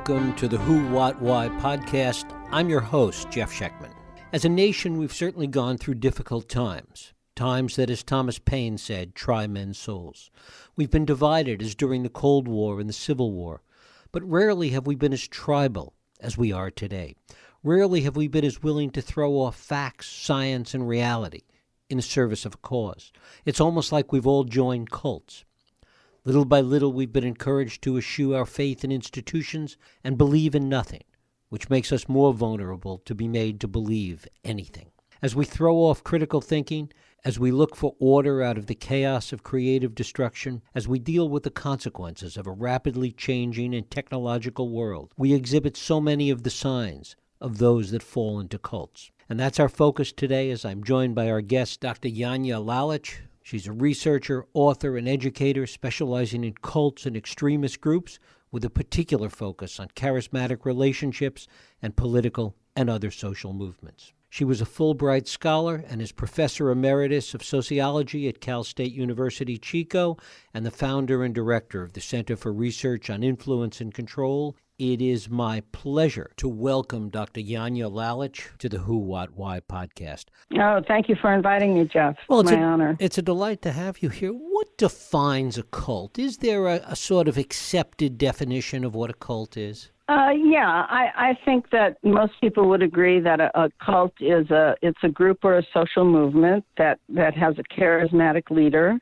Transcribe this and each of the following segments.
welcome to the Who, What, Why podcast. I'm your host, Jeff Schechtman. As a nation, we've certainly gone through difficult times that, as Thomas Paine said, try men's souls. We've been divided as during the Cold War and the Civil War, but rarely have we been as tribal as we are today. Rarely have we been as willing to throw off facts, science, and reality in the service of a cause. It's almost like we've all joined cults. Little by little, we've been encouraged to eschew our faith in institutions and believe in nothing, which makes us more vulnerable to be made to believe anything. As we throw off critical thinking, as we look for order out of the chaos of creative destruction, as we deal with the consequences of a rapidly changing and technological world, we exhibit so many of the signs of those that fall into cults. And that's our focus today, as I'm joined by our guest, Dr. Janja Lalich. She's a researcher, author, and educator specializing in cults and extremist groups with a particular focus on charismatic relationships and political and other social movements. She was a Fulbright scholar and is professor emeritus of sociology at Cal State University, Chico, and the founder and director of the Center for Research on Influence and Control. It is my pleasure to welcome Dr. Janja Lalich to the Who, What, Why podcast. Oh, thank you for inviting me, Jeff. Well, it's my honor. It's a delight to have you here. What defines a cult? Is there a sort of accepted definition of what a cult is? I think that most people would agree that a cult is it's a group or a social movement that has a charismatic leader.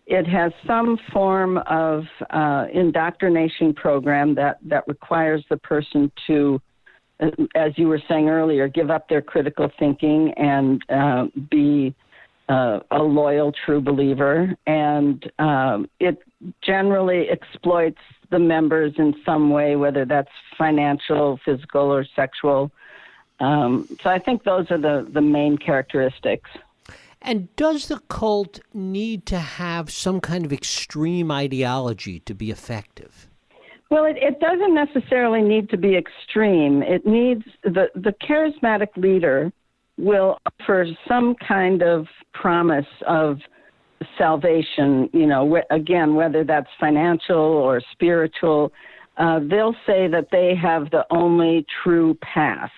It has some form of indoctrination program that requires the person to, as you were saying earlier, give up their critical thinking and be a loyal, true believer. And it generally exploits the members in some way, whether that's financial, physical, or sexual. So I think those are the main characteristics. And does the cult need to have some kind of extreme ideology to be effective? Well, it doesn't necessarily need to be extreme. It needs the charismatic leader will offer some kind of promise of salvation, again, whether that's financial or spiritual. They'll say that they have the only true path.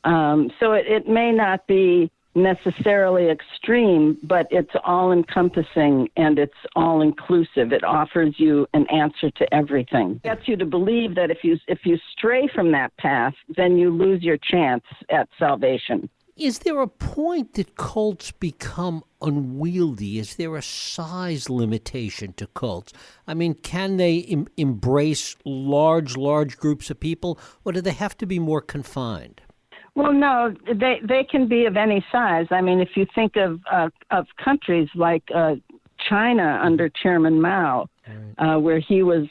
So it may not be necessarily extreme, but it's all-encompassing and it's all-inclusive. It offers you an answer to everything. It gets you to believe that if you stray from that path, then you lose your chance at salvation. Is there a point that cults become unwieldy? Is there a size limitation to cults? I mean, can they embrace large groups of people, or do they have to be more confined? Well, no, they can be of any size. I mean, if you think of countries like China under Chairman Mao, where he was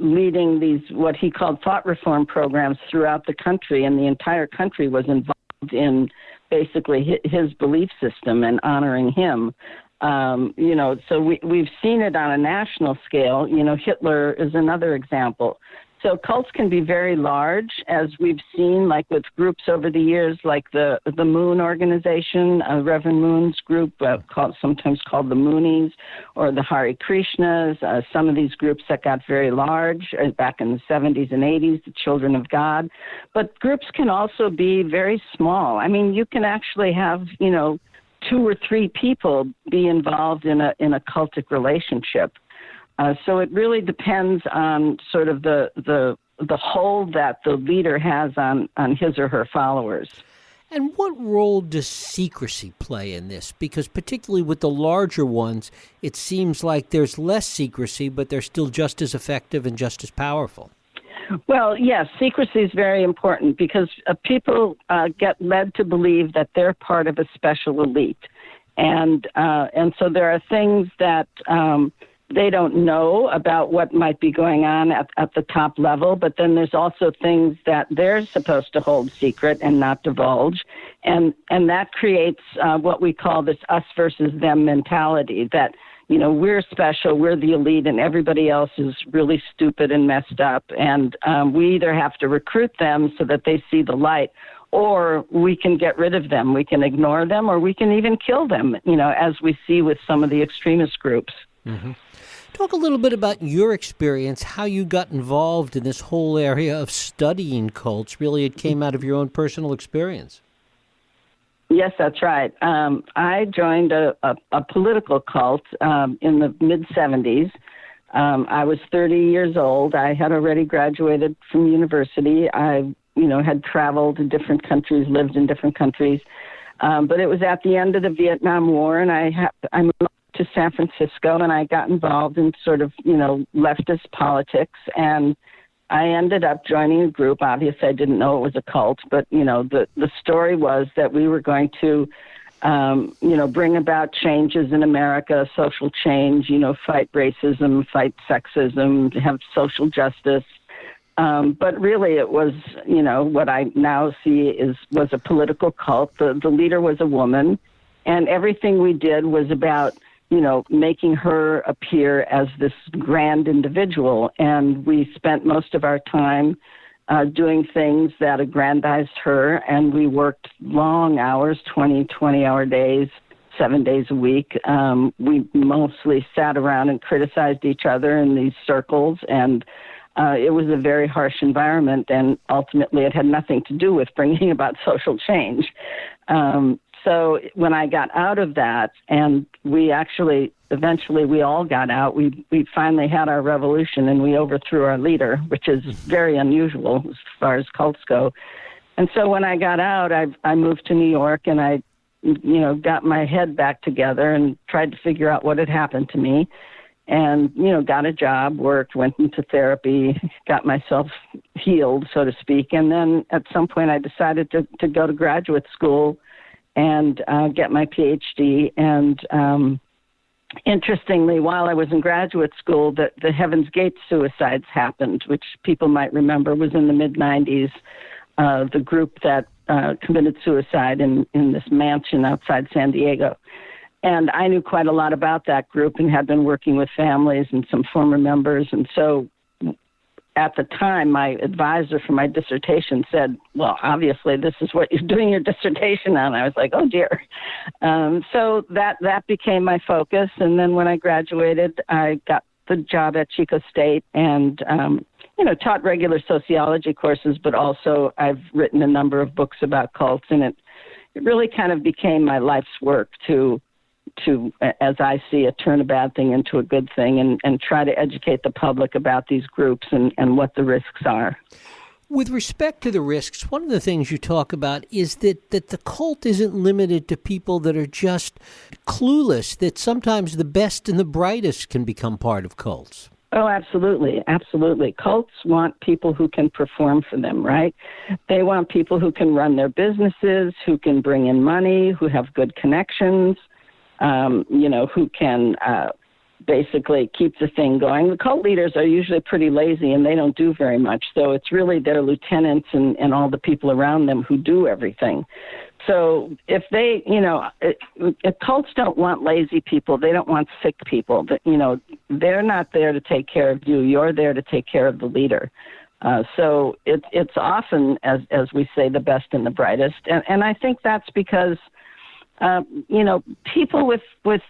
leading these what he called thought reform programs throughout the country, and the entire country was involved in basically his belief system and honoring him. So we've seen it on a national scale. Hitler is another example. So cults can be very large, as we've seen, like with groups over the years, like the Moon Organization, Reverend Moon's group, sometimes called the Moonies, or the Hare Krishnas. Some of these groups that got very large back in the 70s and 80s, the Children of God. But groups can also be very small. I mean, you can actually have, 2 or 3 people be involved in a cultic relationship. So it really depends on sort of the hold that the leader has on his or her followers. And what role does secrecy play in this? Because particularly with the larger ones, it seems like there's less secrecy, but they're still just as effective and just as powerful. Well, yes, secrecy is very important because people get led to believe that they're part of a special elite. And so there are things that they don't know about what might be going on at the top level, but then there's also things that they're supposed to hold secret and not divulge, and that creates what we call this us versus them mentality, that, we're special, we're the elite, and everybody else is really stupid and messed up, and we either have to recruit them so that they see the light, or we can get rid of them, we can ignore them, or we can even kill them, as we see with some of the extremist groups. Mm-hmm. Talk a little bit about your experience, how you got involved in this whole area of studying cults. Really, it came out of your own personal experience. Yes, that's right. I joined a political cult in the mid-'70s. I was 30 years old. I had already graduated from university. I, had traveled to different countries, lived in different countries. But it was at the end of the Vietnam War, and I moved to San Francisco, and I got involved in sort of, leftist politics. And I ended up joining a group. Obviously, I didn't know it was a cult, but, the story was that we were going to, bring about changes in America, social change, fight racism, fight sexism, have social justice. But really it was, what I now see was a political cult. The leader was a woman, and everything we did was about, making her appear as this grand individual. And we spent most of our time doing things that aggrandized her, and we worked long hours, 20-hour days, 7 days a week. We mostly sat around and criticized each other in these circles, and it was a very harsh environment, and ultimately it had nothing to do with bringing about social change. So when I got out of that, and eventually we all got out, we finally had our revolution, and we overthrew our leader, which is very unusual as far as cults go. And so when I got out, I moved to New York, and I, got my head back together and tried to figure out what had happened to me. And, got a job, worked, went into therapy, got myself healed, so to speak. And then at some point I decided to go to graduate school and get my PhD. And interestingly, while I was in graduate school, the Heaven's Gate suicides happened, which people might remember was in the mid-'90s, the group that committed suicide in this mansion outside San Diego. And I knew quite a lot about that group and had been working with families and some former members. And so at the time, my advisor for my dissertation said, well, obviously, this is what you're doing your dissertation on. I was like, oh, dear. So that became my focus. And then when I graduated, I got the job at Chico State and, taught regular sociology courses, but also I've written a number of books about cults. And it really kind of became my life's work to, as I see it, turn a bad thing into a good thing and try to educate the public about these groups and what the risks are. With respect to the risks, one of the things you talk about is that the cult isn't limited to people that are just clueless, that sometimes the best and the brightest can become part of cults. Oh, absolutely. Absolutely. Cults want people who can perform for them, right? They want people who can run their businesses, who can bring in money, who have good connections, who can basically keep the thing going. The cult leaders are usually pretty lazy and they don't do very much. So it's really their lieutenants and all the people around them who do everything. So if they, if cults don't want lazy people, they don't want sick people. They're not there to take care of you. You're there to take care of the leader. So it's often, as we say, the best and the brightest. And I think that's because people with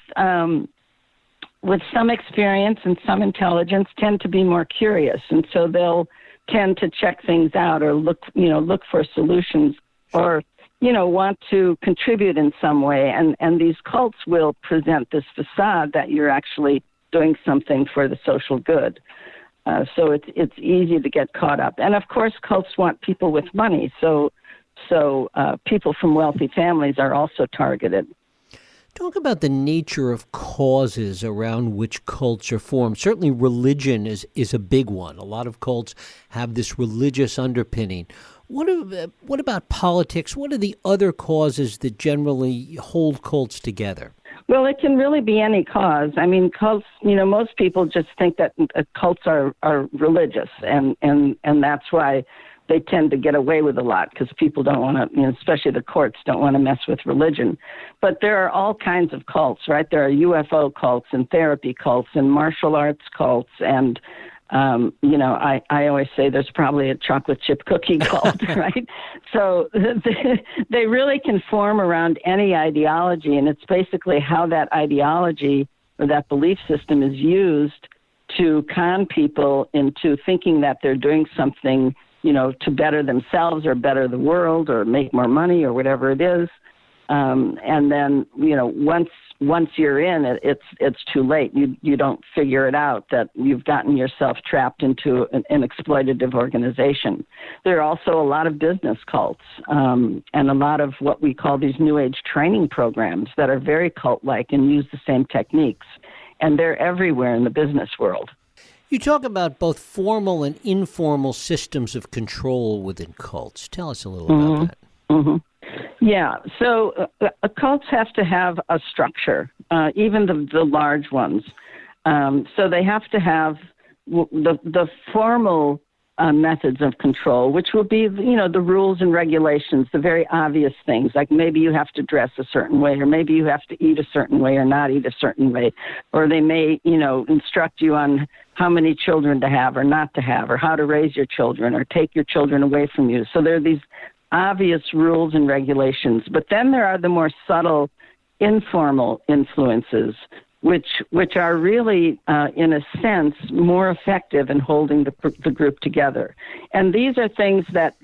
some experience and some intelligence tend to be more curious, and so they'll tend to check things out or look for solutions or want to contribute in some way. And these cults will present this facade that you're actually doing something for the social good. So it's easy to get caught up. And of course, cults want people with money. So people from wealthy families are also targeted. Talk about the nature of causes around which cults are formed. Certainly religion is a big one. A lot of cults have this religious underpinning. What about politics? What are the other causes that generally hold cults together? Well, it can really be any cause. I mean, cults, most people just think that cults are religious, and that's why they tend to get away with a lot, because people don't want to, especially the courts, don't want to mess with religion. But there are all kinds of cults, right? There are UFO cults and therapy cults and martial arts cults. And, I always say there's probably a chocolate chip cookie cult, right? So they really can form around any ideology. And it's basically how that ideology or that belief system is used to con people into thinking that they're doing something, to better themselves or better the world or make more money or whatever it is. And then, once you're in it, it's too late. You don't figure it out that you've gotten yourself trapped into an exploitative organization. There are also a lot of business cults, and a lot of what we call these New Age training programs that are very cult-like and use the same techniques. And they're everywhere in the business world. You talk about both formal and informal systems of control within cults. Tell us a little about that. Mm-hmm. Yeah, so cults have to have a structure, even the large ones. So they have to have the formal methods of control, which will be, the rules and regulations, the very obvious things, like maybe you have to dress a certain way, or maybe you have to eat a certain way or not eat a certain way, or they may, instruct you on how many children to have or not to have, or how to raise your children or take your children away from you. So there are these obvious rules and regulations, but then there are the more subtle, informal influences, which are really, in a sense, more effective in holding the group together. And these are things that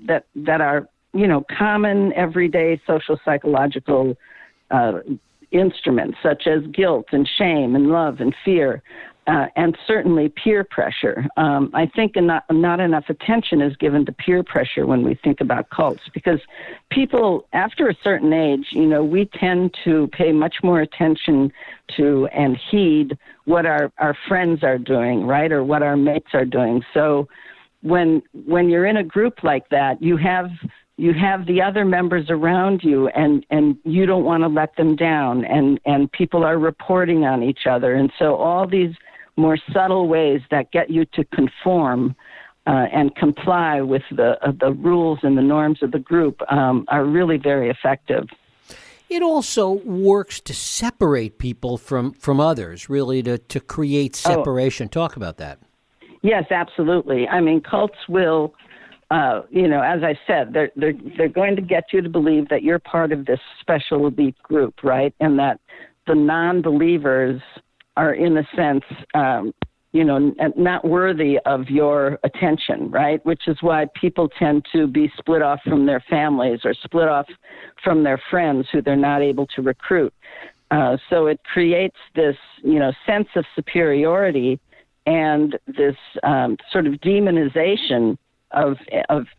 are, common, everyday social psychological instruments, such as guilt and shame and love and fear. And certainly peer pressure. I think not enough attention is given to peer pressure when we think about cults, because people, after a certain age, we tend to pay much more attention to and heed what our friends are doing, right, or what our mates are doing. So when you're in a group like that, you have the other members around you, and you don't want to let them down, and people are reporting on each other. And so all these more subtle ways that get you to conform and comply with the rules and the norms of the group are really very effective. It also works to separate people from others, really to create separation. Talk about that. Yes, absolutely. I mean, cults will, as I said, they're going to get you to believe that you're part of this special elite group, right? And that the non-believers are, in a sense, not worthy of your attention, right? Which is why people tend to be split off from their families or split off from their friends who they're not able to recruit. So it creates this, sense of superiority and this sort of demonization of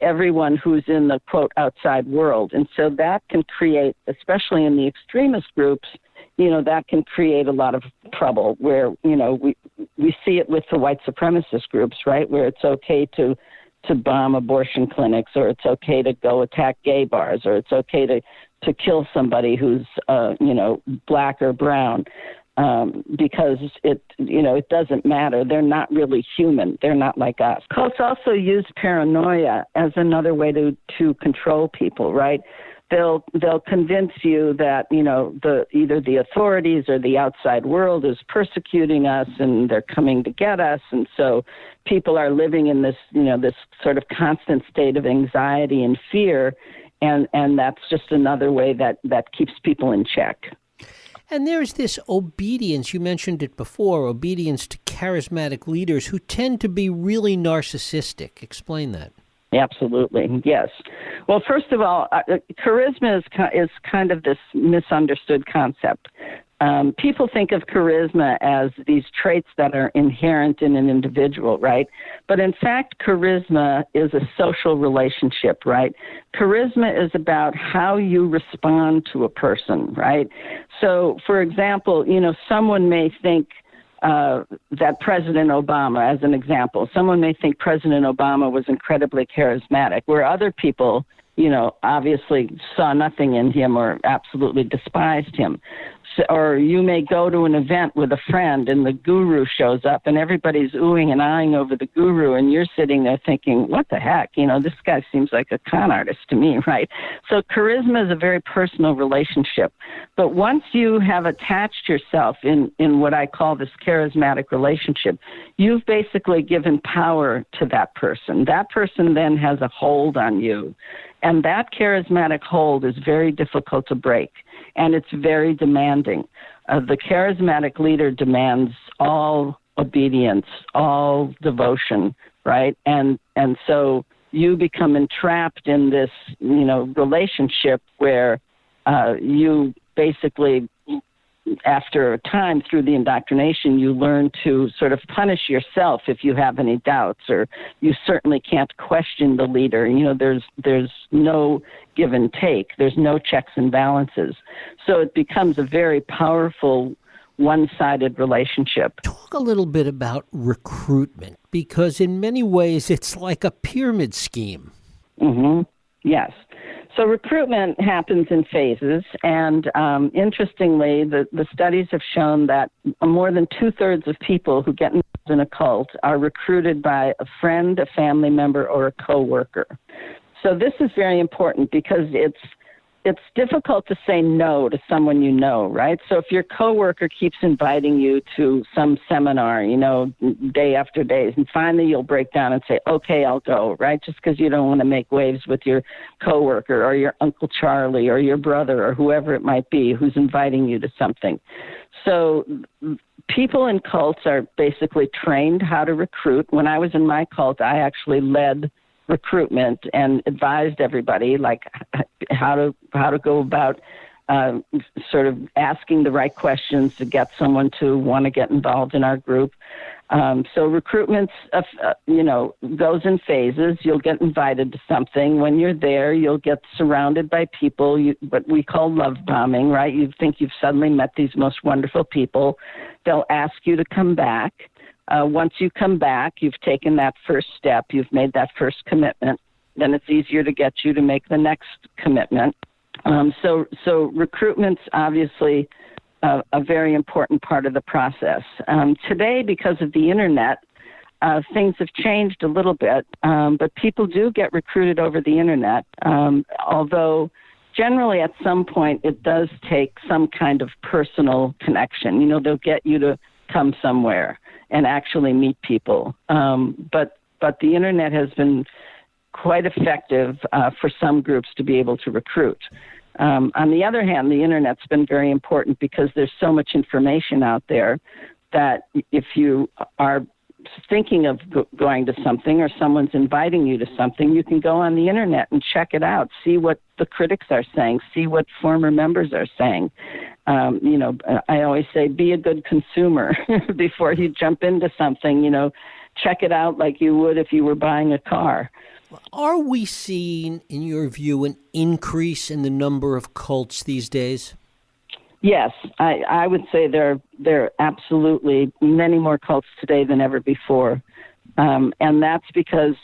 everyone who's in the, quote, outside world. And so that can create, especially in the extremist groups, that can create a lot of trouble where, we see it with the white supremacist groups, right, where it's okay to bomb abortion clinics, or it's okay to go attack gay bars, or it's okay to kill somebody who's, black or brown, because it doesn't matter. They're not really human. They're not like us. Cults also use paranoia as another way to control people, right? They'll convince you that, either the authorities or the outside world is persecuting us and they're coming to get us. And so people are living in this, this sort of constant state of anxiety and fear. And that's just another way that keeps people in check. And there's this obedience, you mentioned it before, obedience to charismatic leaders who tend to be really narcissistic. Explain that. Absolutely, yes. Well, first of all, charisma is kind of this misunderstood concept. People think of charisma as these traits that are inherent in an individual, right? But in fact, charisma is a social relationship, right? Charisma is about how you respond to a person, right? So, for example, someone may think that President Obama, as an example, someone may think President Obama was incredibly charismatic, where other people, obviously saw nothing in him or absolutely despised him. So, or you may go to an event with a friend and the guru shows up and everybody's oohing and eyeing over the guru, and you're sitting there thinking, what the heck? This guy seems like a con artist to me, right? So charisma is a very personal relationship. But once you have attached yourself in what I call this charismatic relationship, you've basically given power to that person. That person then has a hold on you. And that charismatic hold is very difficult to break, and it's very demanding. The charismatic leader demands all obedience, all devotion, right? And so you become entrapped in this, relationship where you basically, after a time through the indoctrination, you learn to sort of punish yourself if you have any doubts, or you certainly can't question the leader. There's no give and take. There's no checks and balances. So it becomes a very powerful one-sided relationship. Talk a little bit about recruitment, because in many ways it's like a pyramid scheme. Mm-hmm. Yes. So recruitment happens in phases, and interestingly, the studies have shown that more than 2/3 of people who get involved in a cult are recruited by a friend, a family member, or a coworker. So this is very important because it's difficult to say no to someone you know, right? So if your coworker keeps inviting you to some seminar, day after day, and finally you'll break down and say, okay, I'll go, right? Just because you don't want to make waves with your coworker or your Uncle Charlie or your brother or whoever it might be who's inviting you to something. So people in cults are basically trained how to recruit. When I was in my cult, I actually led recruitment and advised everybody like how to go about sort of asking the right questions to get someone to want to get involved in our group. So recruitment, goes in phases. You'll get invited to something. When you're there, you'll get surrounded by people, what we call love bombing, right? You think you've suddenly met these most wonderful people. They'll ask you to come back. Once you come back, you've taken that first step, you've made that first commitment, then it's easier to get you to make the next commitment. So recruitment's obviously a very important part of the process. Today, because of the internet, things have changed a little bit, but people do get recruited over the internet, although generally at some point it does take some kind of personal connection. They'll get you to come somewhere and actually meet people. But the internet has been quite effective for some groups to be able to recruit. On the other hand, the internet's been very important because there's so much information out there that if you are thinking of going to something or someone's inviting you to something, you can go on the internet and check it out, see what the critics are saying, see what former members are saying. I always say, be a good consumer before you jump into something, check it out like you would if you were buying a car. Are we seeing, in your view, an increase in the number of cults these days? Yes, I would say there are absolutely many more cults today than ever before. And that's because,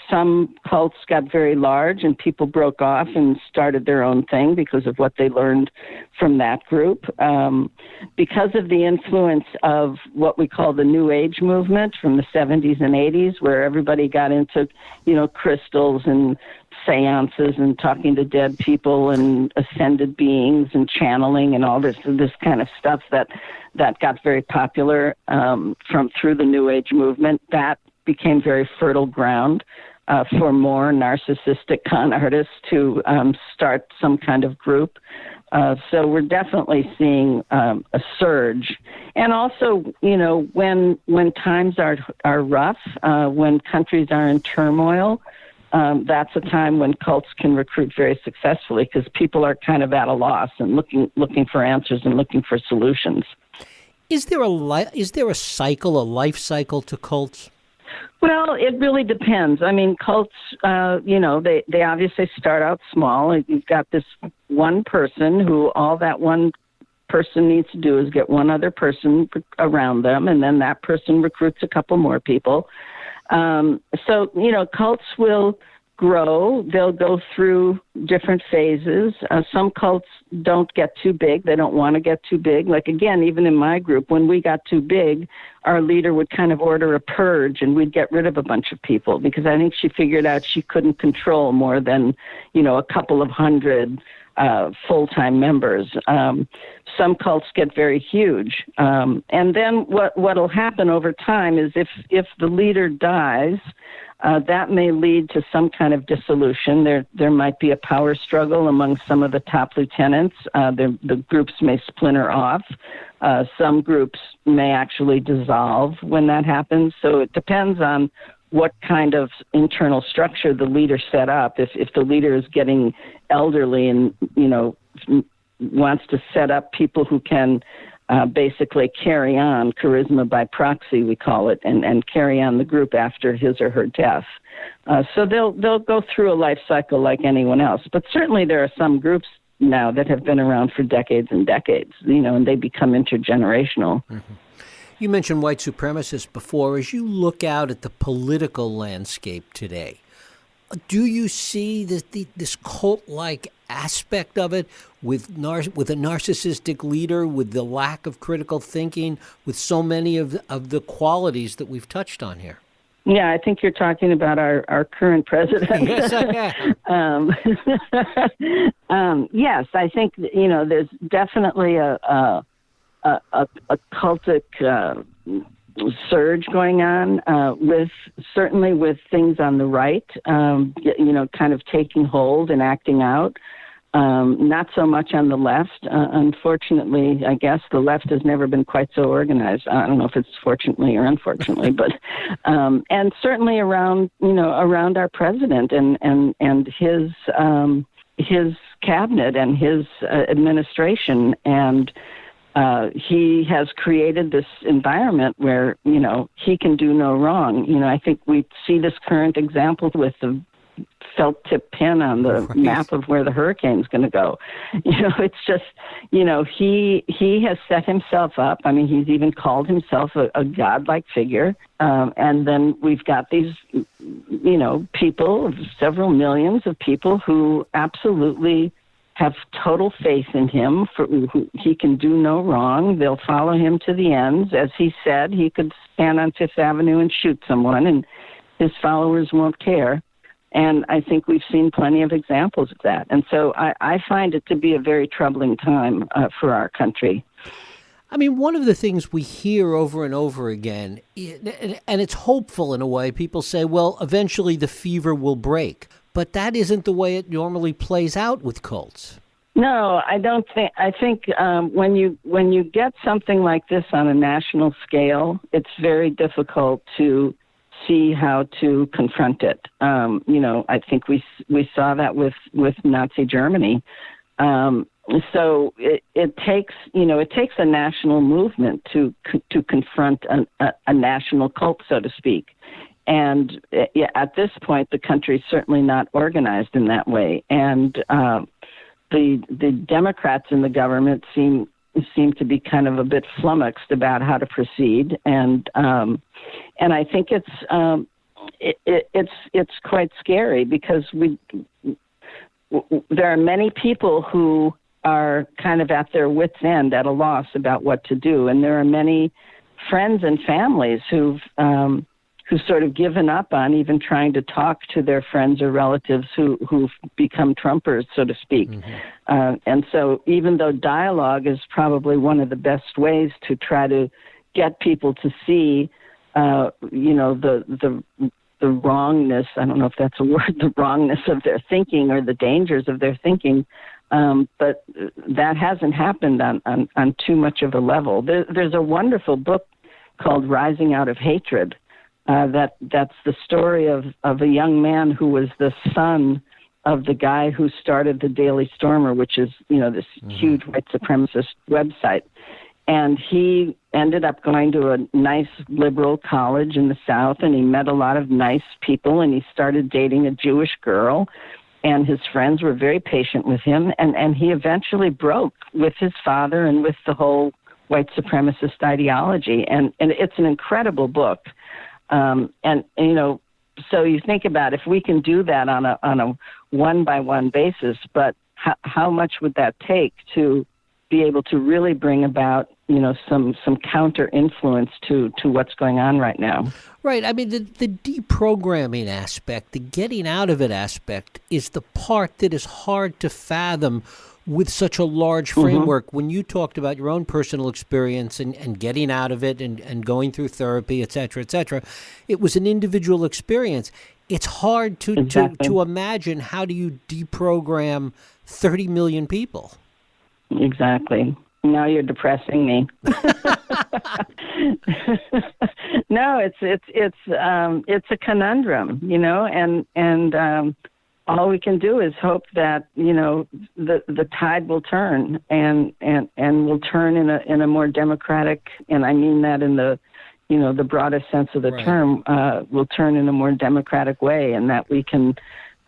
some cults got very large and people broke off and started their own thing because of what they learned from that group. Because of the influence of what we call the New Age movement from the 70s and 80s, where everybody got into, crystals and seances and talking to dead people and ascended beings and channeling and all this kind of stuff that got very popular through the New Age movement, that became very fertile ground for more narcissistic con artists to start some kind of group. So we're definitely seeing a surge. And also, when times are rough, when countries are in turmoil, that's a time when cults can recruit very successfully because people are kind of at a loss and looking for answers and looking for solutions. Is there a life cycle to cults? Well, it really depends. I mean, cults, they obviously start out small. You've got this one person who all that one person needs to do is get one other person around them, and then that person recruits a couple more people. So, cults will grow. They'll go through different phases. Some cults don't get too big. They don't want to get too big. Like, again, even in my group, when we got too big, our leader would kind of order a purge and we'd get rid of a bunch of people because I think she figured out she couldn't control more than, a couple of hundred full-time members. Some cults get very huge. And then what'll happen over time is if the leader dies, that may lead to some kind of dissolution. There might be a power struggle among some of the top lieutenants. The groups may splinter off. Some groups may actually dissolve when that happens. So it depends on what kind of internal structure the leader set up. If the leader is getting elderly and, wants to set up people who can basically carry on charisma by proxy, we call it, and carry on the group after his or her death. So they'll go through a life cycle like anyone else. But certainly there are some groups now that have been around for decades and decades, and they become intergenerational. Mm-hmm. You mentioned white supremacists before. As you look out at the political landscape today, do you see this cult-like aspect of it with a narcissistic leader, with the lack of critical thinking, with so many of the qualities that we've touched on here? Yeah, I think you're talking about our current president. Yes, I am. Yes, I think there's definitely a cultic surge going on certainly with things on the right, kind of taking hold and acting out. Not so much on the left. Unfortunately, I guess the left has never been quite so organized. I don't know if it's fortunately or unfortunately, but and certainly around our president and his cabinet and his administration, and he has created this environment where he can do no wrong. I think we see this current example with the felt tip pin on the map of where the hurricane's going to go. It's just, he has set himself up. I mean, he's even called himself a godlike figure. And then we've got these, people, several millions of people who absolutely have total faith in him. He can do no wrong. They'll follow him to the ends. As he said, he could stand on Fifth Avenue and shoot someone, and his followers won't care. And I think we've seen plenty of examples of that. And so I find it to be a very troubling time for our country. I mean, one of the things we hear over and over again, and it's hopeful in a way, people say, well, eventually the fever will break. But that isn't the way it normally plays out with cults. No, I don't think. I think when you get something like this on a national scale, it's very difficult to see how to confront it. I think we saw that with Nazi Germany. So it takes a national movement to confront a national cult, so to speak. And at this point, the country's certainly not organized in that way. And the Democrats in the government seem to be kind of a bit flummoxed about how to proceed. And I think it's quite scary because there are many people who are kind of at their wits' end, at a loss about what to do, and there are many friends and families who've sort of given up on even trying to talk to their friends or relatives who've become Trumpers, so to speak. Mm-hmm. And so even though dialogue is probably one of the best ways to try to get people to see, the wrongness, I don't know if that's a word, the wrongness of their thinking or the dangers of their thinking, but that hasn't happened on too much of a level. There's a wonderful book called Rising Out of Hatred. That's the story of a young man who was the son of the guy who started the Daily Stormer, which is, this huge white supremacist website. And he ended up going to a nice liberal college in the South, and he met a lot of nice people, and he started dating a Jewish girl, and his friends were very patient with him, and he eventually broke with his father and with the whole white supremacist ideology. And it's an incredible book. So you think about if we can do that on a one-by-one basis, but how much would that take to be able to really bring about, some counter influence to what's going on right now? Right. I mean, the deprogramming aspect, the getting out of it aspect is the part that is hard to fathom with such a large framework. When you talked about your own personal experience and getting out of it and going through therapy, et cetera, it was an individual experience. It's hard to imagine, how do you deprogram 30 million people? Exactly. Now you're depressing me. No, it's a conundrum, and all we can do is hope that the tide will turn and will turn in a more democratic, and I mean that in the the broadest sense of the term, will turn in a more democratic way, and that we can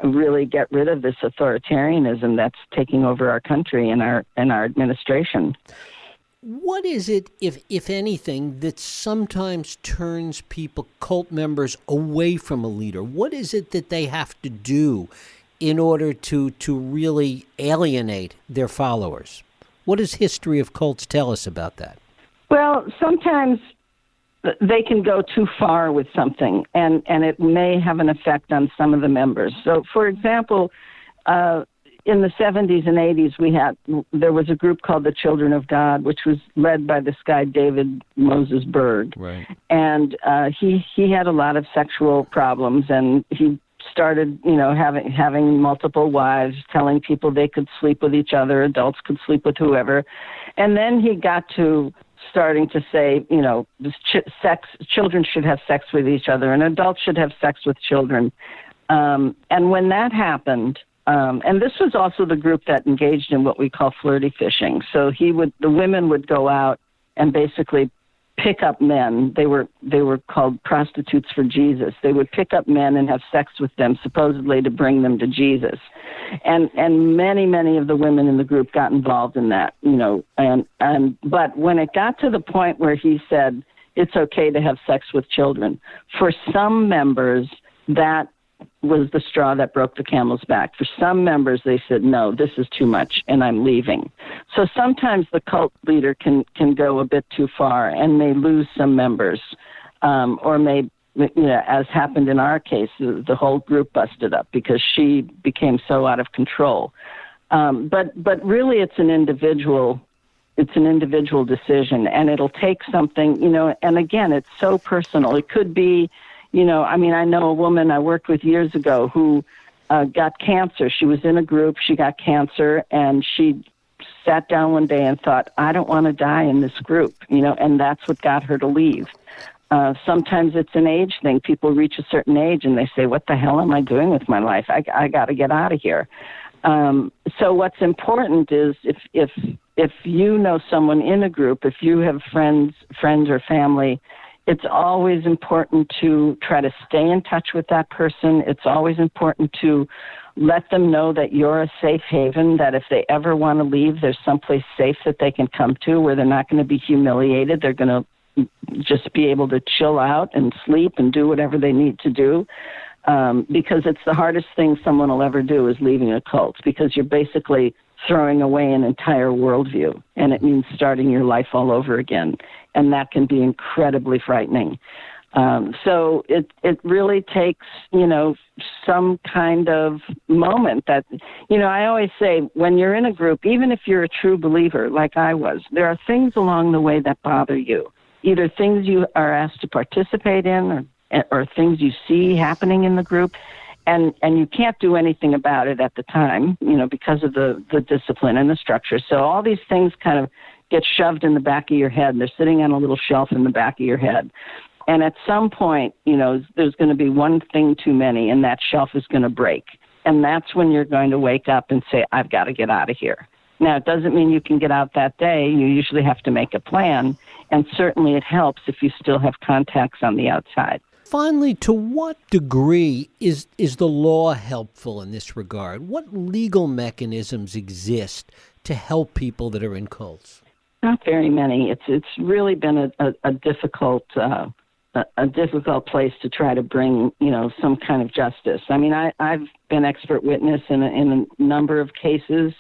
really get rid of this authoritarianism that's taking over our country and our administration. What is it, if anything, that sometimes turns cult members, away from a leader? What is it that they have to do in order to really alienate their followers? What does history of cults tell us about that? Well, sometimes they can go too far with something, and it may have an effect on some of the members. So, for example, in the 70s and 80s, there was a group called the Children of God, which was led by this guy David Moses Berg. Right. And he had a lot of sexual problems, and he started, having multiple wives, telling people they could sleep with each other, adults could sleep with whoever. And then he got to starting to say, children should have sex with each other, and adults should have sex with children. And when that happened, and this was also the group that engaged in what we call flirty fishing. So the women would go out and basically pick up men. They were called prostitutes for Jesus. They would pick up men and have sex with them, supposedly to bring them to Jesus. And many of the women in the group got involved in that, but when it got to the point where he said it's okay to have sex with children, for some members that was the straw that broke the camel's back. For some members, they said, no, this is too much, and I'm leaving. So sometimes the cult leader can go a bit too far and may lose some members, or may, as happened in our case, the whole group busted up because she became so out of control. But really, it's an individual decision, and it'll take something, and again, it's so personal. It could be, I know a woman I worked with years ago who got cancer. She was in a group, she got cancer, and she sat down one day and thought, I don't want to die in this group, and that's what got her to leave. Sometimes it's an age thing. People reach a certain age and they say, what the hell am I doing with my life? I got to get out of here. So what's important is if you know someone in a group, if you have friends or family, it's always important to try to stay in touch with that person. It's always important to let them know that you're a safe haven, that if they ever want to leave, there's someplace safe that they can come to where they're not going to be humiliated. They're going to just be able to chill out and sleep and do whatever they need to do. Because it's the hardest thing someone will ever do is leaving a cult, because you're basically throwing away an entire worldview, and it means starting your life all over again, and that can be incredibly frightening. So it really takes, some kind of moment that, I always say when you're in a group, even if you're a true believer like I was, there are things along the way that bother you, either things you are asked to participate in or things you see happening in the group. And you can't do anything about it at the time, because of the discipline and the structure. So all these things kind of get shoved in the back of your head. They're sitting on a little shelf in the back of your head. And at some point, there's going to be one thing too many, and that shelf is going to break. And that's when you're going to wake up and say, I've got to get out of here. Now, it doesn't mean you can get out that day. You usually have to make a plan. And certainly it helps if you still have contacts on the outside. Finally, to what degree is the law helpful in this regard? What legal mechanisms exist to help people that are in cults? Not very many. It's really been a difficult place to try to bring some kind of justice. I mean, I've been expert witness in a number of cases.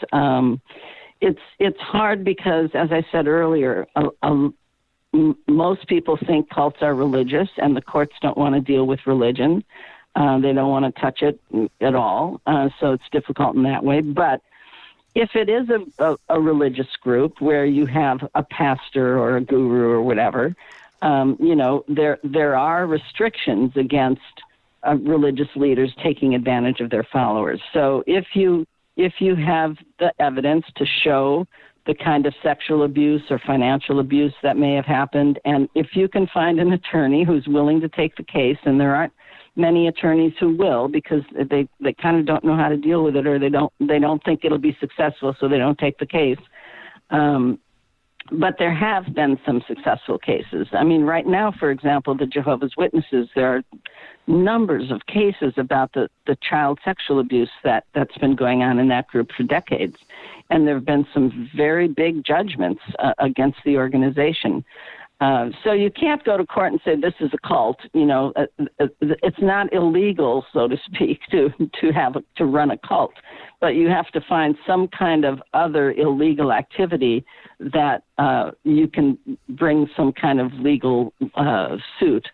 It's hard because, as I said earlier, most people think cults are religious, and the courts don't want to deal with religion. They don't want to touch it at all, so it's difficult in that way. But if it is a religious group where you have a pastor or a guru or whatever, there are restrictions against religious leaders taking advantage of their followers. So if you have the evidence to show the kind of sexual abuse or financial abuse that may have happened, and if you can find an attorney who's willing to take the case, and there aren't many attorneys who will, because they kind of don't know how to deal with it, or they don't think it'll be successful, so they don't take the case. But there have been some successful cases. I mean, right now, for example, the Jehovah's Witnesses, there are numbers of cases about the child sexual abuse that's been going on in that group for decades. And there have been some very big judgments against the organization. So you can't go to court and say this is a cult. It's not illegal, so to speak, to run a cult, but you have to find some kind of other illegal activity that you can bring some kind of legal suit.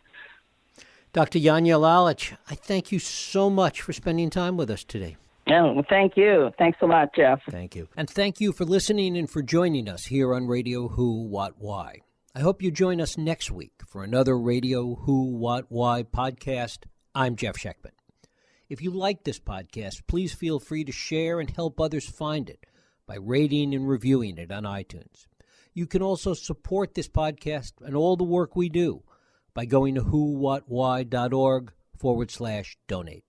Dr. Janja Lalich, I thank you so much for spending time with us today. Oh, thank you. Thanks a lot, Jeff. Thank you. And thank you for listening and for joining us here on Radio Who, What, Why. I hope you join us next week for another Radio Who, What, Why podcast. I'm Jeff Sheckman. If you like this podcast, please feel free to share and help others find it by rating and reviewing it on iTunes. You can also support this podcast and all the work we do by going to whowhatwhy.org/donate.